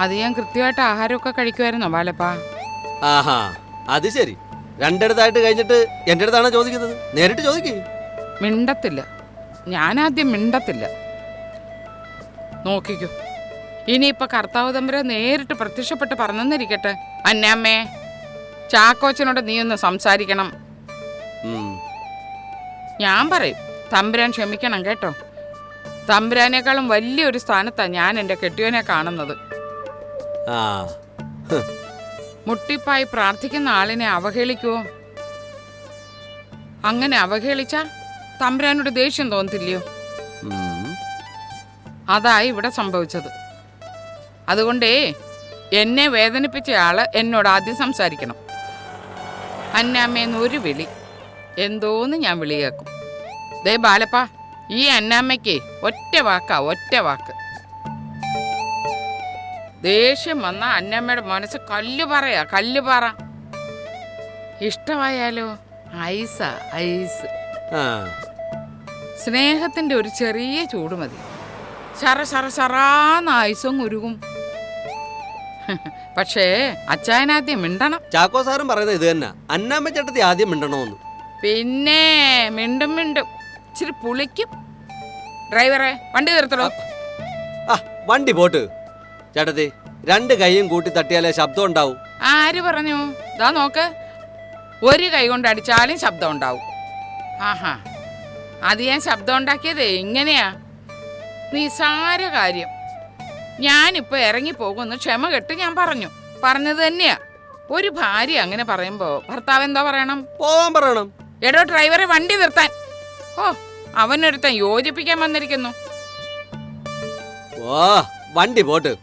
അത് ഞാൻ കൃത്യമായിട്ട് ആഹാരമൊക്കെ കഴിക്കുമായിരുന്നോ ബാലപ്പാ? ആഹാ, അത് ശരി. രണ്ടിടത്തായിട്ട് കഴിഞ്ഞിട്ട് എൻ്റെ അടുത്താണോ ചോദിക്കുന്നത്? നേരിട്ട് ചോദിക്കേ. മിണ്ടത്തില്ല, ഞാനാദ്യം മിണ്ടത്തില്ല. നോക്കിക്കോ, ഇനിയിപ്പൊ കർത്താവ് തമ്പുരാൻ നേരിട്ട് പ്രത്യക്ഷപ്പെട്ട് പറഞ്ഞെന്നിരിക്കട്ടെ, അന്നാമ്മേ ചാക്കോച്ചനോട് നീ ഒന്ന് സംസാരിക്കണം. ഞാൻ പറയും, തമ്പുരാൻ ക്ഷമിക്കണം കേട്ടോ. തമ്പുരാനേക്കാളും വലിയൊരു സ്ഥാനത്താണ് ഞാൻ എൻ്റെ കെട്ടിയോനെ കാണുന്നത്. മുട്ടിപ്പായി പ്രാർത്ഥിക്കുന്ന ആളിനെ അവഹേളിക്കുവോ? അങ്ങനെ അവഹേളിച്ചാ തമ്പുരാനോട് ദേഷ്യം തോന്നത്തില്ലയോ? അതായി ഇവിടെ സംഭവിച്ചത്. അതുകൊണ്ടേ എന്നെ വേദനിപ്പിച്ച ആള് എന്നോട് ആദ്യം സംസാരിക്കണം. അന്നാമ്മേന്ന് ഒരു വിളി എന്തോന്ന് ഞാൻ വിളി കേൾക്കും. ദേ ബാലപ്പാ, ഈ അന്നാമ്മയ്ക്ക് ഒറ്റ വാക്ക്. ദേഷ്യം വന്ന അന്നമ്മയുടെ മനസ്സ് കല്ലുപാറ. ഇഷ്ടമായാലോ ഐസ്. സ്നേഹത്തിന്റെ ഒരു ചെറിയ ചൂട് മതി, ശറാന്ന് ഐസും ഉരുകും. പക്ഷേ അച്ചായനാദ്യം മിണ്ടണം. ചാക്കോ സാറും പറയുന്നത് ഇത് തന്നെ, അന്നാമ്മ ചേട്ടത്തി ആദ്യം മിണ്ടണമെന്ന്. പിന്നെ മിണ്ടും ഇച്ചിരി പുളിക്കും. ഡ്രൈവറെ വണ്ടി നിർത്തണോ? വണ്ടി പോട്ട് ചേട്ടത്തി, രണ്ട് കൈയും കൂട്ടി തട്ടിയാലേ ശബ്ദം ഉണ്ടാവും. ആര് പറഞ്ഞു? ദാ നോക്ക്, ഒരു കൈ കൊണ്ട് അടിച്ചാലും ശബ്ദം ഉണ്ടാവും. ആഹാ, അത് ഞാൻ ശബ്ദം ഉണ്ടാക്കിയതേ ഇങ്ങനെയാ. നിസാര കാര്യം. ഞാനിപ്പോ ഇറങ്ങിപ്പോകുമെന്ന് ക്ഷമ കെട്ട് ഞാൻ പറഞ്ഞത് തന്നെയാ. ഒരു ഭാര്യ അങ്ങനെ പറയുമ്പോ ഭർത്താവ് എന്താ പറയണം? പോവാൻ പറയണം. എടോ ഡ്രൈവറെ വണ്ടി നിർത്താൻ. ഓ, അവനൊരുത്തൻ യോജിപ്പിക്കാൻ വന്നിരിക്കുന്നു. ഓ, വണ്ടി പോട്ട്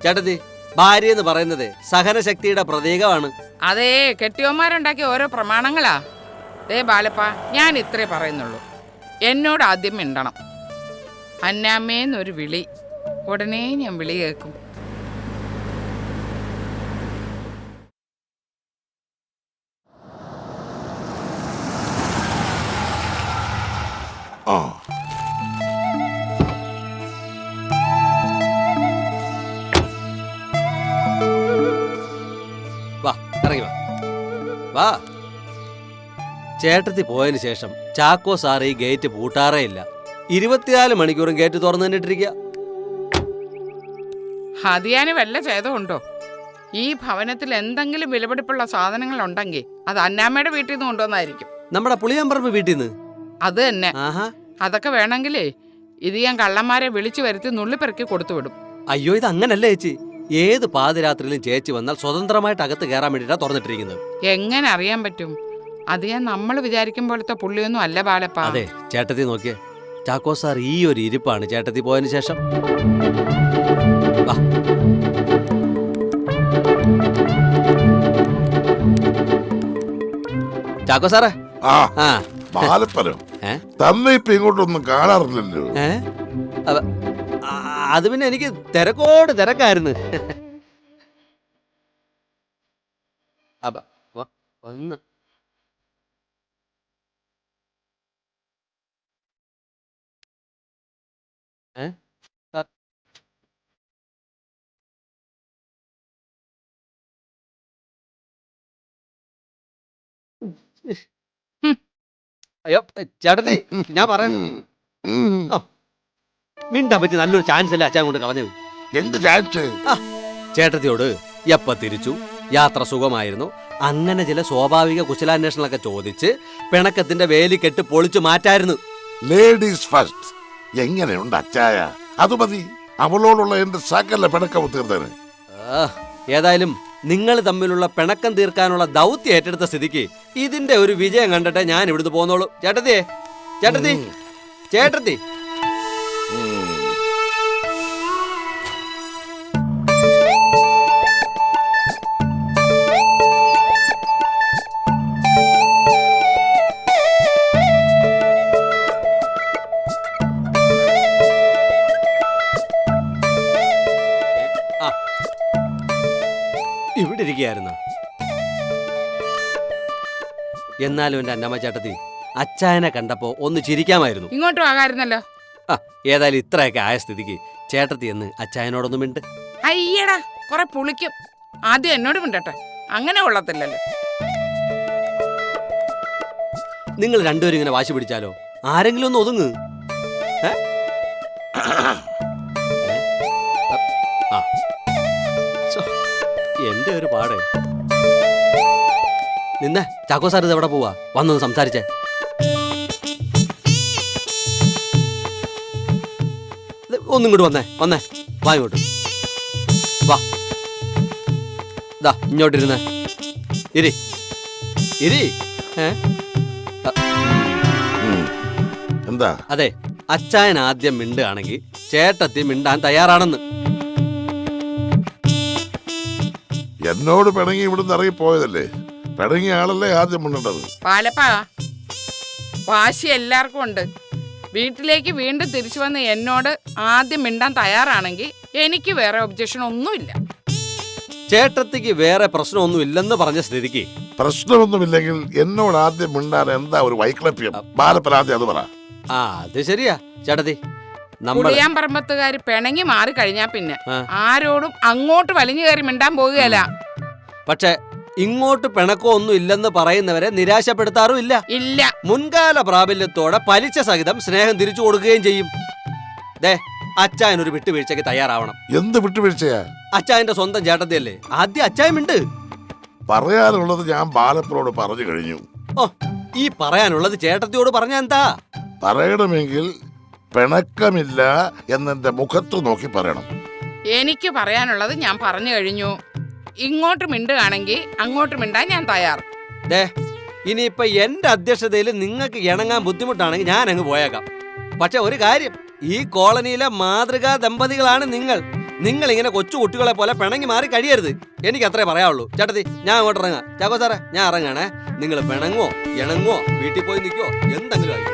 ചേട്ടത്തി. ഭാര്യ എന്ന് പറയുന്നത് സഹനശക്തിയുടെ പ്രതീകമാണ്. അതേ, കെട്ടിയോന്മാരുണ്ടാക്കിയ ഓരോ പ്രമാണങ്ങളാ. ദേ ബാലപ്പാ, ഞാൻ ഇത്രേ പറയുന്നുള്ളൂ, എന്നോട് ആദ്യം മിണ്ടണം. അന്നാമ്മേന്നൊരു വിളി, ഉടനെ ഞാൻ വിളി കേൾക്കും. വാ, ഇറങ്ങി വാ. ചേട്ടത്തി പോയതിനു ശേഷം ചാക്കോ സാർ ഈ ഗേറ്റ് പൂട്ടാറേ ഇല്ല. 24 മണിക്കൂറും ഗേറ്റ് തുറന്നു തന്നിട്ടിരിക്കുക. ഹതിയാന് വല്ല ഛേദമുണ്ടോ? ഈ ഭവനത്തിൽ എന്തെങ്കിലും വിലപിടിപ്പുള്ള സാധനങ്ങൾ ഉണ്ടെങ്കിൽ അത് അന്നാമ്മയുടെ വീട്ടിൽ നിന്ന് കൊണ്ടുവന്നായിരിക്കും. നമ്മുടെ പുളിയാമ്പറമ്പ് വീട്ടിൽ നിന്ന്. അത് തന്നെ. അതൊക്കെ വേണമെങ്കിലേ ഇത് ഞാൻ കള്ളന്മാരെ വിളിച്ചു വരുത്തി നുള്ളിപ്പെറുക്കി കൊടുത്തുവിടും. അയ്യോ, ഇത് അങ്ങനല്ലേ ചേച്ചി. ഏത് പാതിരാത്രിയിലും ചേച്ചി വന്നാൽ സ്വതന്ത്രമായിട്ട് അകത്ത് കയറാൻ വേണ്ടിയിട്ടാണ് തുറന്നിട്ടിരിക്കുന്നത്. എങ്ങനെ അറിയാൻ പറ്റും? അത് ഞാൻ നമ്മൾ വിചാരിക്കും പോലത്തെ പുള്ളിയൊന്നും അല്ല ബാലപ്പാ. അതെ ചേട്ടത്തി, നോക്കിയേ, ചാക്കോ സാർ ഈ ഒരു ഇരിപ്പാണ് ചേട്ടത്തി പോയതിനു ശേഷം. ചാക്കോ സാറേ, തന്നെ ഇപ്പൊ ഇങ്ങോട്ടൊന്നും കാണാറില്ലല്ലോ. അത് പിന്നെ എനിക്ക് തിരക്കായിരുന്നു. ഒന്ന് അയ്യോ ചേട്ടത്തി, ഞാൻ പറയുന്നു, മിണ്ടാൻ പറ്റി നല്ലൊരു ചാൻസ് അല്ലേ അച്ഛൻ കൊണ്ട് കളഞ്ഞു. എന്ത് ചാൻസ്? ചേട്ടത്തിയോട് എപ്പ തിരിച്ചു, യാത്ര സുഖമായിരുന്നു, അങ്ങനെ ചില സ്വാഭാവിക കുശലാന്വേഷണങ്ങളൊക്കെ ചോദിച്ച് പിണക്കത്തിന്റെ വേലി കെട്ട് പൊളിച്ചു മാറ്റായിരുന്നു. Ladies first. എങ്ങനെയുണ്ട് അച്ചായ? അത് മതി അവളോടുള്ള എന്റെ സകല പിണക്കം തീർത്തേന്. ഏതായാലും നിങ്ങൾ തമ്മിലുള്ള പിണക്കം തീർക്കാനുള്ള ദൗത്യം ഏറ്റെടുത്ത സ്ഥിതിക്ക് ഇതിന്റെ ഒരു വിജയം കണ്ടിട്ട് ഞാൻ ഇവിടുന്ന് പോന്നോളൂ. ചേട്ടത്തി ഇവിടെ ഇരിക്കുകയായിരുന്നു. എന്നാലും എന്റെ അന്നമ്മ ചേട്ടത്തി, അച്ചായനെ കണ്ടപ്പോ ഒന്ന് ചിരിക്കാമായിരുന്നു. ഇങ്ങോട്ടും ആകാരുന്നല്ലോ. ഏതായാലും ഇത്രയൊക്കെ ആയ സ്ഥിതിക്ക് ചേട്ടത്തി എന്ന് അച്ചായനോടൊന്നും മിണ്ട്. അയ്യടാ, കുറെ പുളിക്കും. ആദ്യം എന്നോട് മിണ്ടട്ടെ, അങ്ങനെ കൊള്ളത്തില്ലല്ലോ. നിങ്ങൾ രണ്ടുപേരും ഇങ്ങനെ വാശി പിടിച്ചാലോ? ആരെങ്കിലും ഒന്ന് ഒതുങ്ങ്. ഏ? ആ. ഛോ, എന്റെ ഒരു പാട്. നിന്നെ ചാക്കോ സാർ ഇത് എവിടെ പോവാ? വന്നൊന്ന് സംസാരിച്ചേ. ഒന്നും ഇങ്ങോട്ട് വന്നേ വാ ഇങ്ങോട്ട് വാ. ദാ ഇങ്ങോട്ടിരുന്നേ. ഇരി എന്താ? അതെ, അച്ചായൻ ആദ്യം മിണ്ടുകയാണെങ്കിൽ ചേട്ടത്തി മിണ്ടാൻ തയ്യാറാണെന്ന്. എന്നോട് പിണങ്ങി ഇവിടുന്ന് ഇറങ്ങിപ്പോയതല്ലേ? പിണങ്ങിയ ആളല്ലേ ആദ്യം മിണ്ടേണ്ടത്. പാലപ്പാ, വാശി എല്ലാവർക്കും ഉണ്ട്. വീട്ടിലേക്ക് വീണ്ടും തിരിച്ചു വന്ന് എന്നോട് ആദ്യം മിണ്ടാൻ തയ്യാറാണെങ്കിൽ എനിക്ക് വേറെ ഒബ്ജക്ഷൻ ഒന്നുമില്ല. ചേട്ടത്തിക്ക് വേറെ പ്രശ്നമൊന്നും ഇല്ലെന്ന് പറഞ്ഞ സ്ഥിതിക്ക് പ്രശ്നമൊന്നുമില്ലെങ്കിൽ എന്നോട് ആദ്യം മിണ്ടാൻ എന്താ ഒരു വൈക്ലപ്യം? ബാലപ്പനാദ്യം അത് പറ. ആ അത് ശരിയാ ചേട്ടത്തി. കുടിയാൻ പറമ്പത്തുകാര് പിണങ്ങി മാറി കഴിഞ്ഞാ പിന്നെ ആരോടും അങ്ങോട്ട് വലിഞ്ഞു കയറി മിണ്ടാൻ പോകുകയല്ല. പക്ഷെ ഇങ്ങോട്ട് പിണക്കോ ഒന്നും ഇല്ലെന്ന് പറയുന്നവരെ നിരാശപ്പെടുത്താറും ഇല്ല. മുൻകാല പ്രാബല്യത്തോടെ പലിശ സഹിതം സ്നേഹം തിരിച്ചു കൊടുക്കുകയും ചെയ്യും. ദേ, അച്ചായൻ ഒരു വിട്ടുവീഴ്ചയ്ക്ക് തയ്യാറാവണം. എന്ത് വിട്ടുവീഴ്ചയാ? അച്ചായന്റെ സ്വന്തം ചേട്ടത്തിയല്ലേ, ആദ്യം അച്ചായമുണ്ട്. പറയാനുള്ളത് ഞാൻ ബാലപ്പനോട് പറഞ്ഞു കഴിഞ്ഞു. ഓ, ഈ പറയാനുള്ളത് ചേട്ടത്തിയോട് പറഞ്ഞ എന്താ? പറയണമെങ്കിൽ പിണക്കമില്ല എന്നെന്റെ മുഖത്ത് നോക്കി പറയണം. എനിക്ക് പറയാനുള്ളത് ഞാൻ പറഞ്ഞു കഴിഞ്ഞു. ഇങ്ങോട്ട് മിണ്ടുകയാണെങ്കിൽ അങ്ങോട്ട് മിണ്ടാൻ ഞാൻ തയ്യാർ. ദേ, ഇനിയിപ്പൊ എന്റെ അധ്യക്ഷതയിൽ നിങ്ങൾക്ക് ഇണങ്ങാൻ ബുദ്ധിമുട്ടാണെങ്കിൽ ഞാൻ അങ്ങ് പോയേക്കാം. പക്ഷെ ഒരു കാര്യം, ഈ കോളനിയിലെ മാതൃകാ ദമ്പതികളാണ് നിങ്ങൾ. നിങ്ങൾ ഇങ്ങനെ കൊച്ചു കുട്ടികളെ പോലെ പിണങ്ങി മാറി കഴിയരുത്. എനിക്ക് അത്രേ പറയാവുള്ളൂ. ചേട്ടത്തി, ഞാൻ അങ്ങോട്ട് ഇറങ്ങാം. ചാക്കോ സാറേ, ഞാൻ ഇറങ്ങാണേ. നിങ്ങൾ പിണങ്ങോ ഇണങ്ങോ വീട്ടിൽ പോയി നിൽക്കോ എന്തെങ്കിലും ആയി.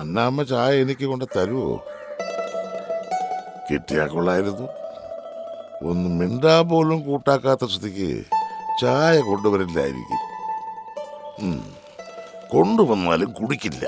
അന്നാമ്മ ചായ എനിക്ക് കൊണ്ട് തരുമോ? കിട്ടിയാ കൊള്ളായിരുന്നു. ഒന്ന് മിണ്ടാ പോലും കൂട്ടാക്കാത്ത സ്ഥിതിക്ക് ചായ കൊണ്ടുവരില്ലായിരിക്കും. കൊണ്ടുവന്നാലും കുടിക്കില്ല.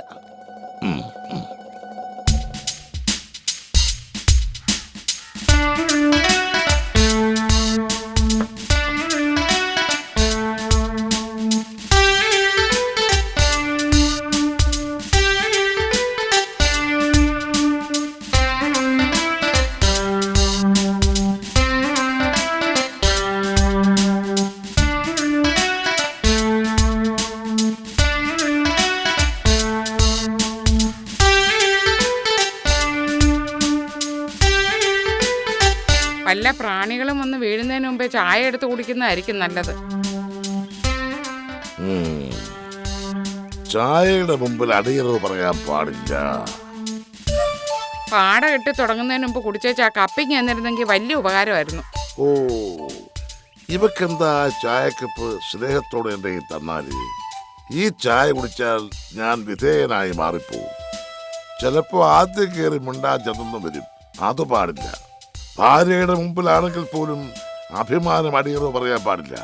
വല്ല പ്രാണികളും വന്ന് വീഴുന്നതിന് മുമ്പേ ചായ എടുത്ത് കുടിക്കുന്നതായിരിക്കും നല്ലത്. ചായയുടെ മുമ്പിൽ അടിയറവ് പറയാൻ പാടില്ല. പാട കെട്ടി തുടങ്ങുന്നതിന് മുമ്പ് കുടിച്ചേച്ചാ കപ്പിങ് എന്നിരുന്നെങ്കിൽ വലിയ ഉപകാരമായിരുന്നു. ഓ, ഇവക്കെന്താ ചായക്കപ്പ് സ്നേഹത്തോടെ എൻ്റെ കയ്യിൽ തന്നാല് ഈ ചായ കുടിച്ചാൽ ഞാൻ വിധേയനായി മാറിപ്പോവും. ചിലപ്പോ ആദ്യം കയറി മിണ്ടാൻ ചെന്നു വരും. അത് പാടില്ല. ഭാര്യയുടെ മുമ്പിലാണെങ്കിൽ പോലും അഭിമാനം അടിയറവ് പറയാൻ പാടില്ല.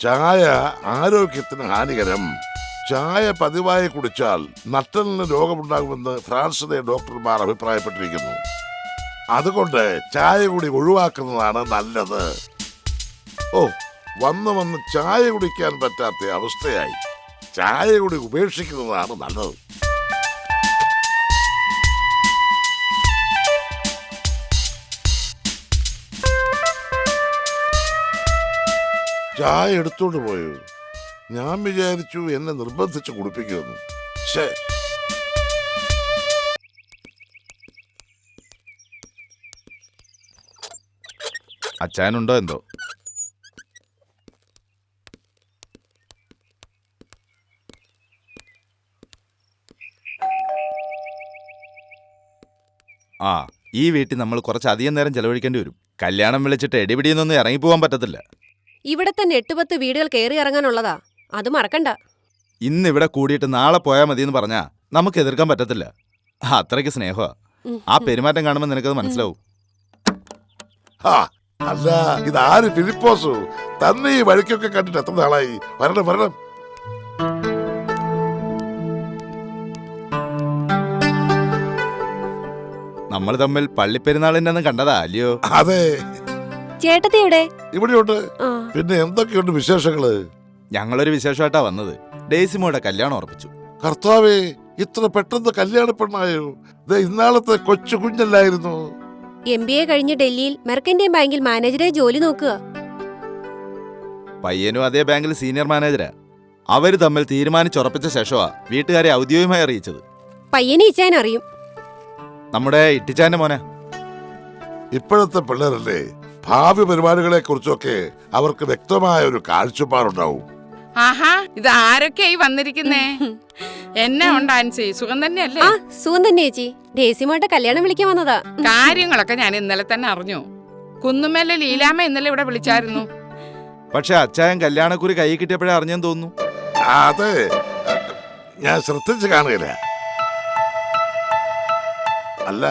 ചായ ആരോഗ്യത്തിന് ഹാനികരം. ചായ പതിവായി കുടിച്ചാൽ നട്ടലിന് രോഗമുണ്ടാകുമെന്ന് ഫ്രാൻസിലെ ഡോക്ടർമാർ അഭിപ്രായപ്പെട്ടിരിക്കുന്നു. അതുകൊണ്ട് ചായ കൂടി ഒഴിവാക്കുന്നതാണ് നല്ലത്. ഓ, വന്ന് ചായ കുടിക്കാൻ പറ്റാത്ത അവസ്ഥയായി. ചായ കൂടി ഉപേക്ഷിക്കുന്നതാണ് നല്ലത്. ചായ എടുത്തോണ്ട് പോയോ? ഞാൻ വിചാരിച്ചു എന്നെ നിർബന്ധിച്ച് കുടിപ്പിക്കുമെന്ന്. ശേ, അച്ചായനുണ്ടോ എന്തോ? ആ ഈ വീട്ടിൽ നമ്മൾ കുറച്ചധികം നേരം ചെലവഴിക്കേണ്ടി വരും. കല്യാണം വിളിച്ചിട്ട് എടിപിടിയൊന്നും ഇറങ്ങിപ്പോവാൻ പറ്റത്തില്ല. ഇവിടെ തന്നെ 8-10 വീടുകൾ കയറി ഇറങ്ങാനുള്ളതാ, അത് മറക്കണ്ട. ഇന്ന് ഇവിടെ കൂടിയിട്ട് നാളെ പോയാൽ മതി എന്ന് പറഞ്ഞാ നമുക്ക് എതിർക്കാൻ പറ്റത്തില്ല. അത്രയ്ക്ക് സ്നേഹമാ. ആ പെരുമാറ്റം കാണുമ്പോൾ നിനക്കത് മനസ്സിലാവും. ആ അല്ല, ഇതാര് ഫിലിപ്പോസു? തന്നെ ഈ വഴിക്കൊക്കെ കണ്ടിട്ട് എത്ര നാളായി? വരണം വരണം. നമ്മൾ തമ്മിൽ പള്ളിപ്പെരുന്നാളിന്റെ അന്ന് കണ്ടതാ അല്ലയോ? അതെ, ചേട്ടത്തി എവിടെ? ഇവിടെയുണ്ട്. ആ, പിന്നെ എന്തൊക്കെയുണ്ട് വിശേഷങ്ങള്? ഞങ്ങളൊരു വിശേഷമായിട്ടാ വന്നത്. ഡേസിമോയുടെ കല്യാണം ഉറപ്പിച്ചു. കർത്താവേ, ഇത്ര പെട്ടെന്ന് കല്യാണ പെണ്ണായോ? ഇന്നാളത്തെ കൊച്ചു കുഞ്ഞല്ലായിരുന്നു? MBA കഴിഞ്ഞ് ഡൽഹിയിൽ മെർക്കന്റൈൻ ബാങ്കിൽ മാനേജറെ ജോലി നോക്കുക. പയ്യനും അതേ ബാങ്കിൽ സീനിയർ മാനേജരാ. അവര് തമ്മിൽ തീരുമാനിച്ചുറപ്പിച്ച ശേഷമാ വീട്ടുകാരെ ഔദ്യോഗികമായി അറിയിച്ചത്. പയ്യനെ ഇച്ചാൻ അറിയും. നമ്മുടെ ഇട്ടിച്ചാന്റെ മോനെ. ഇപ്പോഴത്തെ പിള്ളേരല്ലേ, ഭാവി പരിപാടികളെ കുറിച്ചൊക്കെ അവർക്ക് വ്യക്തമായ ഒരു കാഴ്ചപ്പാടുണ്ടാവും. ആഹാ, ഇത് ആരൊക്കെയായി വന്നിരിക്കുന്നേ? എന്നെ ഉണ്ട് ആൻസി, സുഖം തന്നെയല്ലേ? ആ, സുഖം തന്നെ ചേച്ചി. ഡേസിമോട്ടെ കല്യാണം വിളിക്കാൻ വന്നതാ. കാര്യങ്ങളൊക്കെ ഞാൻ ഇന്നലെ തന്നെ അറിഞ്ഞു. കുന്നുമേലെ ലീലാമ്മ ഇന്നലെ ഇവിടെ വിളിച്ചായിരുന്നു. പക്ഷെ അച്ചായൻ കല്യാണക്കുറി കൈ കിട്ടിയപ്പോഴേ അറിഞ്ഞെന്ന് തോന്നുന്നു. അതെ, ഞാൻ ശ്രദ്ധിച്ചു കാണുകയില്ല. അല്ല,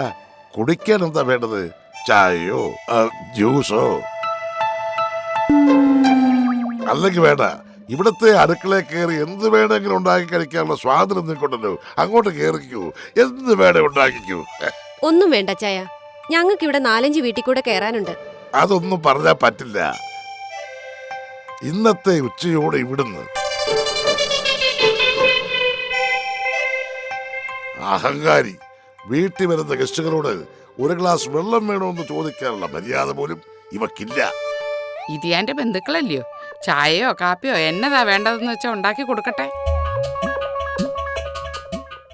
കുടിക്കാൻ എന്താ വേണ്ടത്? ചായയോ ജ്യൂസോ? അല്ലെങ്കിൽ വേണ്ട, ഇവിടത്തെ അടുക്കളയിൽ കയറി എന്ത് വേണമെങ്കിലും ഉണ്ടാക്കി കഴിക്കാനുള്ള സ്വാതന്ത്ര്യം നിൽക്കൊണ്ടല്ലോ. അങ്ങോട്ട് കയറിക്കൂ, എന്ത് വേണേ ഉണ്ടാക്കിക്കൂ. ഒന്നും വേണ്ട ചായ, ഞങ്ങൾക്ക് ഇവിടെ 4-5 വീട്ടിൽ കൂടെ കയറാനുണ്ട്. അതൊന്നും പറഞ്ഞാൽ പറ്റില്ല. ഇന്നത്തെ ഉച്ചയോടെ ഇവിടുന്ന് അഹങ്കാരി വീട്ടിൽ വരുന്ന ഗസ്റ്റുകളോട് ഒരു ഗ്ലാസ് വെള്ളം വേണമെന്ന് ചോദിക്കാനുള്ള മര്യാദ പോലും ഇവക്കില്ല. ഇത് എന്റെ ബന്ധുക്കളല്ലയോ? ചായയോ കാപ്പിയോ എന്നതാ വേണ്ടതെന്ന് വെച്ചാ ഉണ്ടാക്കി കൊടുക്കട്ടെ.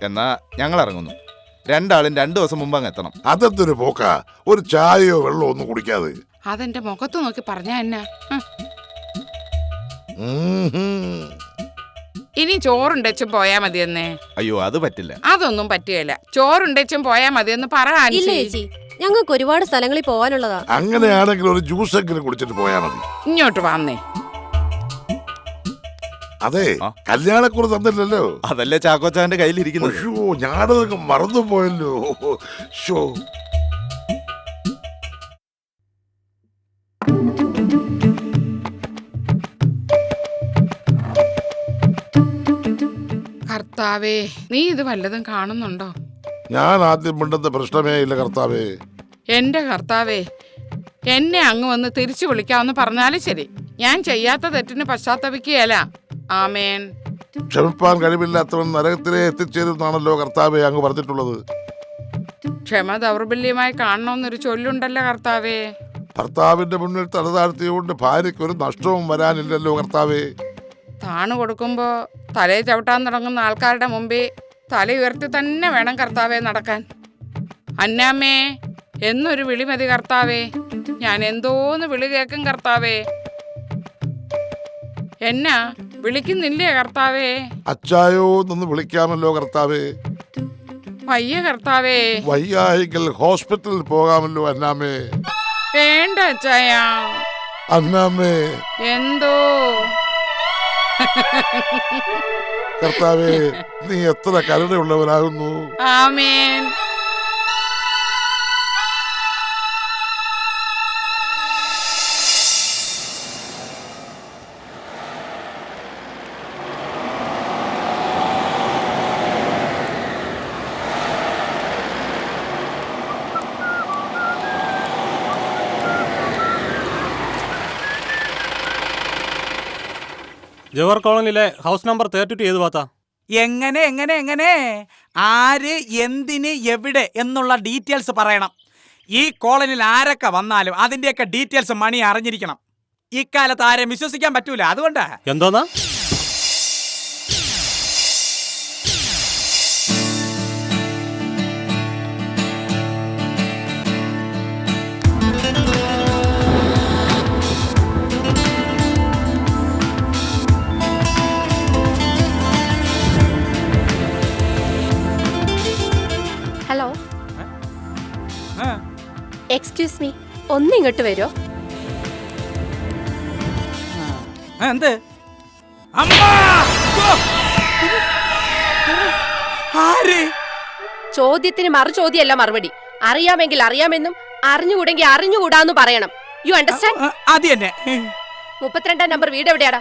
എന്നാ ഞങ്ങൾ ഇറങ്ങുന്നു. രണ്ടാളും 2 ദിവസം മുമ്പ് അങ്ങ് എത്തണം. അതെന്തൊരു പോക്ക, ഒരു ചായയോ വെള്ളമോ ഒന്നും കുടിക്കാതെ? അതെന്റെ മുഖത്ത് നോക്കി പറഞ്ഞ എന്നാ? ഇനി ചോറുണ്ടച്ചും പോയാ മതിയെന്നേ. അയ്യോ അത് പറ്റില്ല. അതൊന്നും പറ്റുകയില്ല. ചോറുണ്ടച്ചും പോയാ മതിയെന്ന് പറ ഇല്ല ആൻസി. ചേച്ചി, ഞങ്ങൾക്ക് ഒരുപാട് സ്ഥലങ്ങളിൽ പോവാനുള്ളതാ. അങ്ങനെയാണെങ്കിൽ ഒരു ജ്യൂസ് എങ്കിലും കുടിച്ചിട്ട് പോയാൽ മതി. ഇങ്ങോട്ട് വന്നേ. അതെ, ആ? കല്യാണക്കുറി തന്നില്ലല്ലോ. അതല്ലേ ചാക്കോച്ചാന്റെ കയ്യിലിരിക്കുന്നത്. അയ്യോ, ഞാനതൊക്കെ മറന്നുപോയല്ലോ. ഷോ, കർത്താവേ, നീ ഇത് വല്ലതും കാണുന്നുണ്ടോ? ഞാൻ ആദ്യം മിണ്ടുന്ന പ്രശ്നമേ ഇല്ല കർത്താവേ. എന്റെ കർത്താവേ, എന്നെ അങ്ങ് വന്ന് തിരിച്ചു വിളിക്കാമെന്ന് പറഞ്ഞാലും ശരി, ഞാൻ ചെയ്യാത്ത തെറ്റിന് പശ്ചാത്തപിക്കുകയല്ല. ആമേൻ. ക്ഷമിപ്പാൻ കഴിവില്ലാത്തവൻ നരകത്തിലെ എത്തിച്ചേരുന്നാണല്ലോ കർത്താവേ അങ്ങ് പറഞ്ഞിട്ടുള്ളത്. ക്ഷമ ദൗർബല്യമായി കാണണമെന്നൊരു ചൊല്ലുണ്ടല്ലോ കർത്താവേ. ഭർത്താവിന്റെ മുന്നിൽ തലതാഴ്ത്തിയുകൊണ്ട് ഭാര്യയ്ക്ക് ഒരു നഷ്ടവും വരാനില്ലല്ലോ കർത്താവേ. താണു കൊടുക്കുമ്പോ തലയെ ചവിട്ടാൻ തുടങ്ങുന്ന ആൾക്കാരുടെ മുമ്പിൽ തല ഉയർത്തി തന്നെ വേണം കർത്താവേ നടക്കാൻ. അന്നാമ്മേ എന്നൊരു വിളി മതി കർത്താവേ. ഞാൻ എന്തോന്ന് വിളി കേൾക്കും കർത്താവേ. എന്നാ വിളിക്കുന്നില്ലേ കർത്താവേ? അച്ചായോ എന്ന് വിളിക്കാമല്ലോ കർത്താവേ. വയ്യ കർത്താവേ. വയ്യായെങ്കിൽ ഹോസ്പിറ്റലിൽ പോകാമല്ലോ അന്നാമ്മേ. വേണ്ട അച്ചായ. അന്നാമ്മേ, എന്തോ കർത്താവേ, നീ എത്ര കരുണയുള്ളവരാകുന്നു. ആമേൻ. ജവഹർ കോളനിയിലെ ഹൗസ് നമ്പർ 32 ഏത് ഭാഗത്താ? എങ്ങനെ ആര് എന്തിന് എവിടെ എന്നുള്ള ഡീറ്റെയിൽസ് പറയണം. ഈ കോളനിയിൽ ആരൊക്കെ വന്നാലും അതിന്റെയൊക്കെ ഡീറ്റെയിൽസ് മണി അറിഞ്ഞിരിക്കണം. ഇക്കാലത്ത് ആരെയും വിശ്വസിക്കാൻ പറ്റൂല. അതുകൊണ്ടാ. എന്തോന്നാ? ഹലോ, എക്സ്ക്യൂസ് മീ, ഒന്ന് ഇങ്ങോട്ട് വരുമോ? എന്ത് അമ്മ ആര് ചോദ്യത്തിന് മറു ചോദ്യമല്ല മറുപടി. അറിയാമെങ്കിൽ അറിയാമെന്നും അറിഞ്ഞുകൂടെങ്കിൽ അറിഞ്ഞുകൂടാന്ന് പറയണം. You understand? അത് തന്നെ. 32 നമ്പർ വീട് എവിടെയാടാ?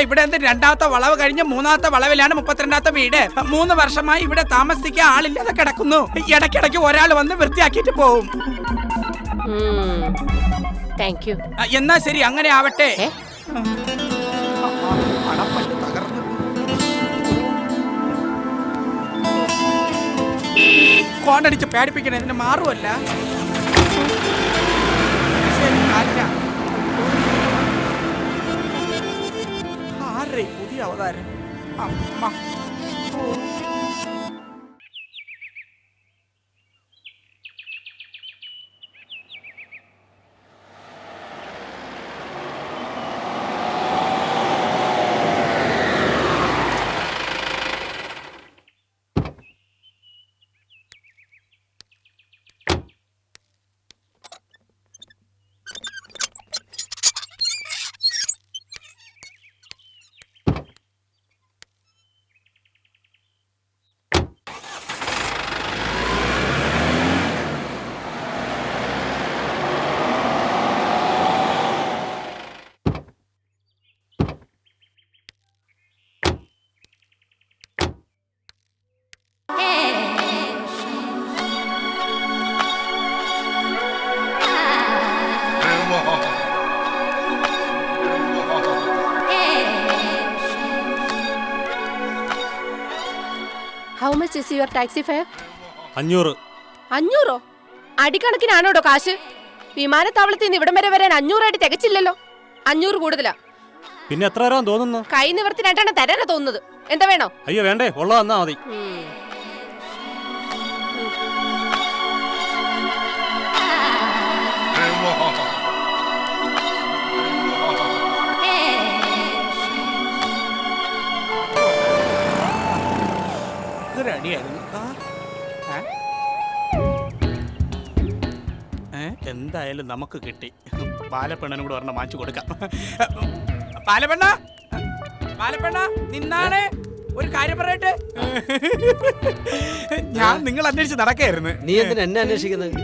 ഇവിടെ എന്ത് രണ്ടാമത്തെ വളവ് കഴിഞ്ഞ് മൂന്നാമത്തെ വളവിലാണ് 32ാമത്തെ വീട്. 3 വർഷമായി ഇവിടെ താമസിക്കാൻ ആളില്ലാതെ കിടക്കുന്നു. ഇടയ്ക്കിടയ്ക്ക് ഒരാൾ വന്ന് വൃത്തിയാക്കിയിട്ട് പോവും. Thank you. എന്നാ ശരി, അങ്ങനെ ആവട്ടെ. ഏ? കോണ്ടടിച്ച് പേടിപ്പിക്കണേ, ഇതിന് മാറുമല്ല. ശരി, കാറ്റാ. ആരുടെ പുതിയ അവതാരം? അമ്മ. How much is your taxi fair? 500. 500? അടിക്കണക്കിനാണോടോ കാശ്? വിമാനത്താവളത്തിൽ നിന്ന് ഇവിടം വരെ വരാൻ 500 ആയിട്ട് തികച്ചില്ലല്ലോ. 500 കൂടുതലാ. പിന്നെ എത്ര തരാൻ തോന്നുന്നു? കൈ നിവർത്തി 2 എണ്ണം തരാനാ തോന്നുന്നത്. എന്താ വേണോ? അയ്യോ വേണ്ടേ, ഉള്ളത് തന്നാ മതി. എന്തായാലും നമുക്ക് കിട്ടി. പാലപ്പെണ്ണനും കൂടെ ഒരെണ്ണം വാങ്ങിച്ചു കൊടുക്കാം. പാലപ്പെണ്ണ, പാലപ്പെണ്ണ നിന്നാണ് ഒരു കാര്യം പറയട്ടെ. ഞാൻ നിങ്ങൾ അന്വേഷിച്ച് നടക്കായിരുന്നു. നീ എന്തിനാ എന്നെ അന്വേഷിക്കുന്നത്?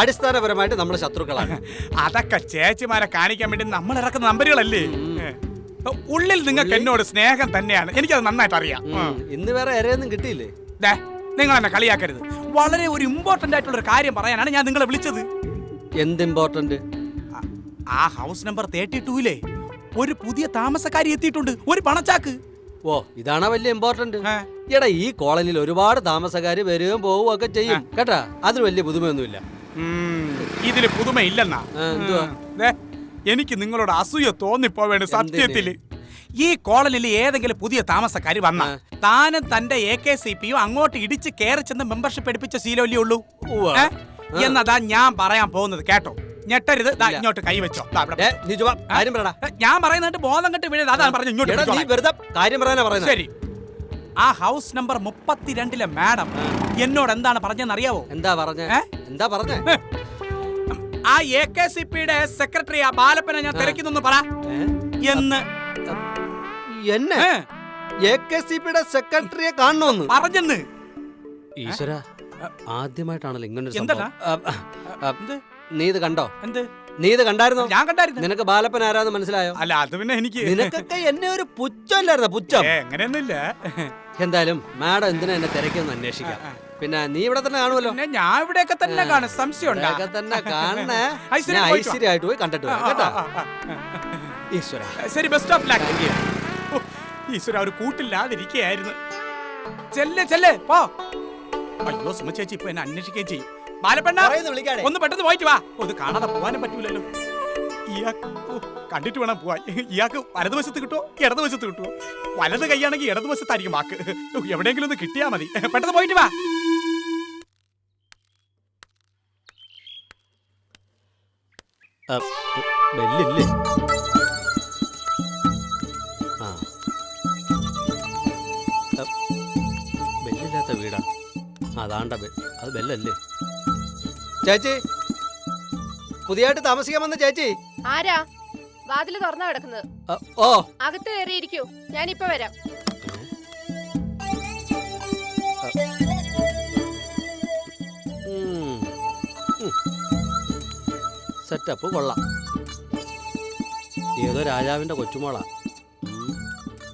അടിസ്ഥാനപരമായിട്ട് നമ്മുടെ ശത്രുക്കളാണ്. അതൊക്കെ ചേച്ചിമാരെ കാണിക്കാൻ വേണ്ടി നമ്മൾ ഇറക്കുന്ന നമ്പറുകളല്ലേ. ഉള്ളിൽ നിങ്ങൾക്ക് എന്നോട് സ്നേഹം തന്നെയാണ്, എനിക്കത് നന്നായിട്ട് അറിയാം. ഇന്ന് വേറെ ഇരയൊന്നും കിട്ടിയില്ലേ? നിങ്ങൾ എന്നെ കളിയാക്കരുത്. വളരെ ഒരു ഇമ്പോർട്ടന്റ് ആയിട്ടുള്ള ഒരു കാര്യം പറയാനാണ് ഞാൻ നിങ്ങളെ വിളിച്ചത്. എന്ത് ഇമ്പോർട്ടന്റ്? ആ ഹൗസ് നമ്പർ 32-ലെ ഒരു പുതിയ താമസക്കാരി എത്തിയിട്ടുണ്ട്, ഒരു പണച്ചാക്ക്. ഓ, ഇതാണോ വലിയ ഇമ്പോർട്ടന്റ്? എടാ, ഈ കോളനിയിൽ ഒരുപാട് താമസക്കാര് വരികയും പോവുകയും ഒക്കെ ചെയ്യും കേട്ടാ. അതിന് വലിയ പുതുമയൊന്നുമില്ല. ഇതില് പുതുമ ഇല്ലെന്നാ? എന്തുവാ? എനിക്ക് നിങ്ങളോട് അസൂയ തോന്നിപ്പോവേണ്ട. സത്യത്തില് ഈ കോളനിയിൽ ഏതെങ്കിലും പുതിയ താമസക്കാരി വന്ന താനും തന്റെ AKCPയും അങ്ങോട്ട് ഇടിച്ച് കയറി ചെന്ന് മെമ്പർഷിപ്പ് എടുപ്പിച്ച ശീലമല്ലേ ഉള്ളൂ. എന്നതാ ഞാൻ പറയാൻ പോകുന്നത്, കേട്ടോ. ഞെട്ടരുത്. ഇങ്ങോട്ട് കൈവച്ചോ. ഞാൻ പറയുന്നത് ബോധം കെട്ട് വീഴരുത്. അതാണ് പറഞ്ഞു ഇങ്ങോട്ട്. ശരി, ആ ഹൗസ് നമ്പർ 32-ലെ മാഡം എന്നോട് എന്താണ് പറഞ്ഞെന്ന് അറിയാവോ? എന്താ പറഞ്ഞേ? ആ AKCPയുടെ സെക്രട്ടറി ആ ബാലപ്പനെ ഞാൻ തിരക്കുന്നു പറ എന്ന്. എന്നെ AKCPയുടെ സെക്രട്ടറിയെ കാണണമെന്ന് പറഞ്ഞെന്ന്. ഈശ്വര, ആദ്യമായിട്ടാണല്ലോ ഇങ്ങനെ. എന്താ നീ ഇത് കണ്ടോ? എന്ത്? നീ ഇത് കണ്ടായിരുന്നോ? ഞാൻ കണ്ടായിരുന്നു. നിനക്ക് ബാലപ്പൻ ആരാന്ന് മനസ്സിലായോ? അല്ല, അത് പിന്നെ എനിക്ക് നിനക്കൊക്കെ എന്നെ ഒരു പുച്ഛമല്ലായിരുന്നോ? പുച്ഛം എങ്ങനെയൊന്നുമില്ല. എന്തായാലും മാഡം എന്തിനാ എന്നെ തിരക്കൊന്ന് അന്വേഷിക്കാം. പിന്നെ നീ ഇവിടെ തന്നെ കാണുമല്ലോ. ഞാൻ ഇവിടെയൊക്കെ തന്നെ കാണും. സംശയം തന്നെ കാണണേ. ഐശ്വര്യമായിട്ട് പോയി കണ്ടിട്ട് കേട്ടോ. ഈശ്വര, ശരി, ബെസ്റ്റ് ഓഫ് ലക്ക്. ഈശ്വര, ഒരു കൂട്ടില്ലാതിരിക്കുകയായിരുന്നു. ചെല്ലേ പോ. അയ്യോ, സുമ ചേച്ചി ഇപ്പൊ എന്നെ അന്വേഷിക്കുകയും ചെയ്യും. ബാലപ്പെണ്ണ, ഒന്ന് പെട്ടെന്ന് പോയിട്ട് വാ. ഇത് കാണാതെ പോകാനും പറ്റൂലല്ലോ. ഇയാൾക്ക് കണ്ടിട്ട് വേണം പോവാൻ. ഇയാൾക്ക് വലതുവശത്ത് കിട്ടുമോ ഇടതുവശത്ത് കിട്ടുമോ? വലത് കൈയാണെങ്കിൽ ഇടതുവശത്തായിരിക്കും വാക്ക്. എവിടെയെങ്കിലും ഒന്ന് കിട്ടിയാ മതി. പെട്ടെന്ന് പോയിട്ട് വാ. ബെല്ലില്ലേ? ബെല്ലില്ലാത്ത വീടാ. അതാണ്ട അത് ബെല്ലല്ലേ? ചേച്ചി, പുതിയതായിട്ട് താമസിക്കാൻ വന്ന ചേച്ചി. ആരാ? വാതില് തുറന്നാ കിടക്കുന്നത്. ഓ അകത്ത് കയറിയിരിക്കൂ, ഞാനിപ്പോ വരാം. സെറ്റപ്പ് കൊള്ളാം. ഏതോ രാജാവിന്റെ കൊച്ചുമോളാ.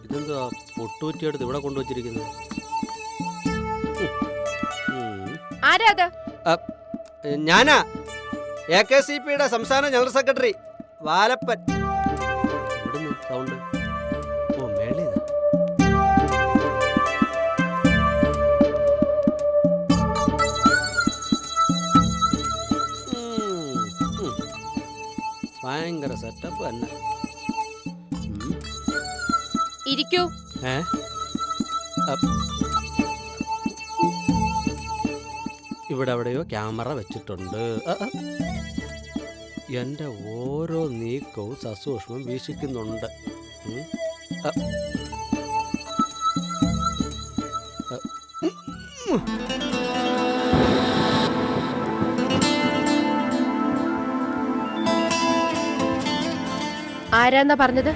ഇതെന്തുവാ പൊട്ടുകുറ്റിയെടുത്ത് ഇവിടെ കൊണ്ടുവച്ചിരിക്കുന്നത്? ആരാ അത്? ഞാനാ, AKCPയുടെ സംസ്ഥാന ജനറൽ സെക്രട്ടറി വാലപ്പൻ. എവിടുന്ന് സൗണ്ട്? ഓ മേളിന്ന്. ഭയങ്കര സെറ്റപ്പ് തന്നെ. ഇരിക്കൂ. ഇവിടെ എവിടെയോ ക്യാമറ വെച്ചിട്ടുണ്ട്. എൻ്റെ ഓരോ നീക്കവും സസൂക്ഷ്മം വീക്ഷിക്കുന്നുണ്ട്. ആരാന്നാ പറഞ്ഞത്?